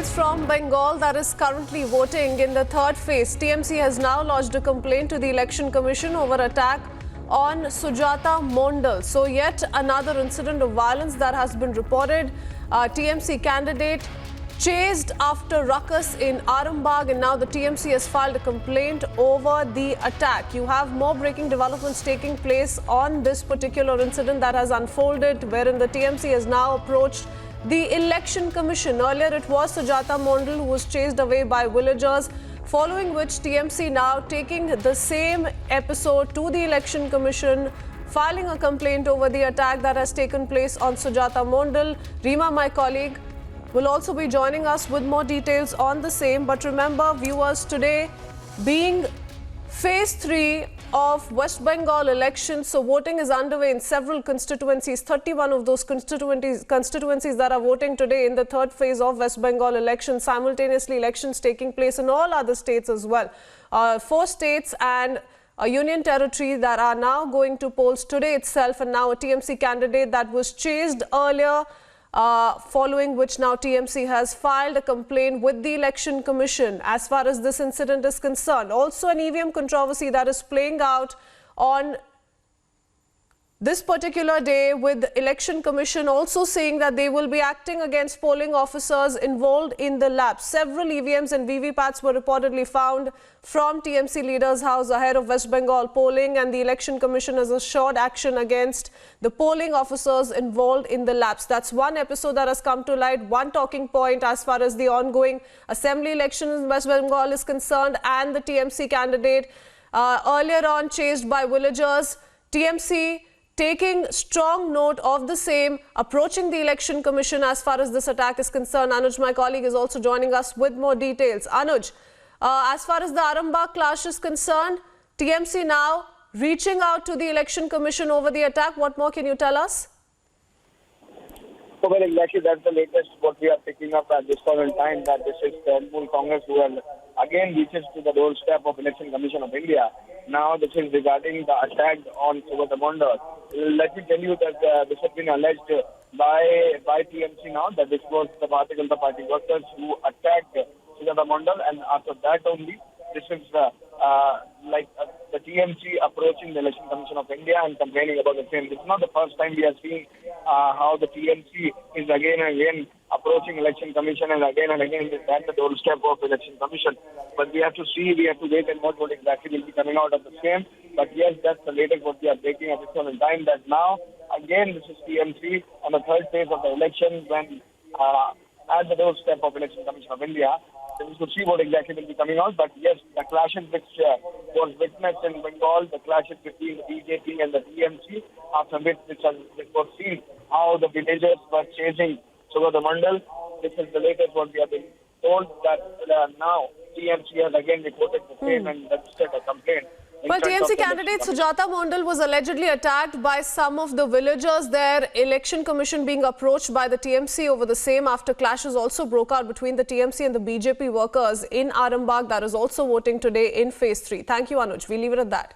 details from Bengal that is currently voting in the third phase. TMC has now lodged a complaint to the Election Commission over attack on Sujata Mondal. So yet another incident of violence that has been reported. TMC candidate chased after ruckus in Arambagh, and now the TMC has filed a complaint over the attack. You have more breaking developments taking place on this particular incident that has unfolded, wherein the TMC has now approached the Election Commission. Earlier it was Sujata Mondal who was chased away by villagers, following which TMC now taking the same episode to the Election Commission, filing a complaint over the attack that has taken place on Sujata Mondal. Rima, my colleague, will also be joining us with more details on the same. But remember, viewers, today being phase 3 of West Bengal elections, so voting is underway in several constituencies. 31 of those constituencies that are voting today in the third phase of West Bengal elections. Simultaneously, elections taking place in all other states as well. 4 states and a union territory that are now going to polls today itself, and now a TMC candidate that was chased earlier, following which now TMC has filed a complaint with the Election Commission as far as this incident is concerned. Also an EVM controversy that is playing out on this particular day, with the Election Commission also saying that they will be acting against polling officers involved in the lapse. Several EVMs and VVPATs were reportedly found from TMC Leaders' House ahead of West Bengal polling, and the Election Commission has assured action against the polling officers involved in the lapse. That's one episode that has come to light, one talking point as far as the ongoing assembly elections in West Bengal is concerned, and the TMC candidate earlier on chased by villagers. TMC taking strong note of the same, approaching the Election Commission as far as this attack is concerned. Anuj, my colleague, is also joining us with more details. Anuj, as far as the Arambagh clash is concerned, TMC now reaching out to the Election Commission over the attack. What more can you tell us? Well, exactly, that's the latest what we are picking up at this point in time, that this is Trinamool Congress who will again reaches to the doorstep of Election Commission of India. Now this is regarding the attack on Sujata Mondal. Let me tell you that this has been alleged by TMC now, that this was the Bharatiya Janata Party workers who attacked Sujata Mondal, and after that only this is the TMC approaching the Election Commission of India and complaining about the same. This is not the first time we are seeing how the TMC is again and again approaching Election Commission, and again is at the doorstep of Election Commission. But we have to see, we have to wait and watch what exactly will be coming out of the same. But yes, that's the latest what we are taking at this point in time, that now again this is TMC on the third phase of the election, when at the doorstep of Election Commission of India. We will see what exactly will be coming out. But yes, the clashes which was witnessed in Bengal, the clashes between the BJP and the TMC, after which was seen how the villagers were chasing Sujata Mondal. This is the latest what we have been told, that now TMC has again reported the same and registered a complaint. Well, TMC candidate Sujata Mondal was allegedly attacked by some of the villagers. Their Election Commission being approached by the TMC over the same after clashes also broke out between the TMC and the BJP workers in Arambagh that is also voting today in phase 3. Thank you, Anuj. We leave it at that.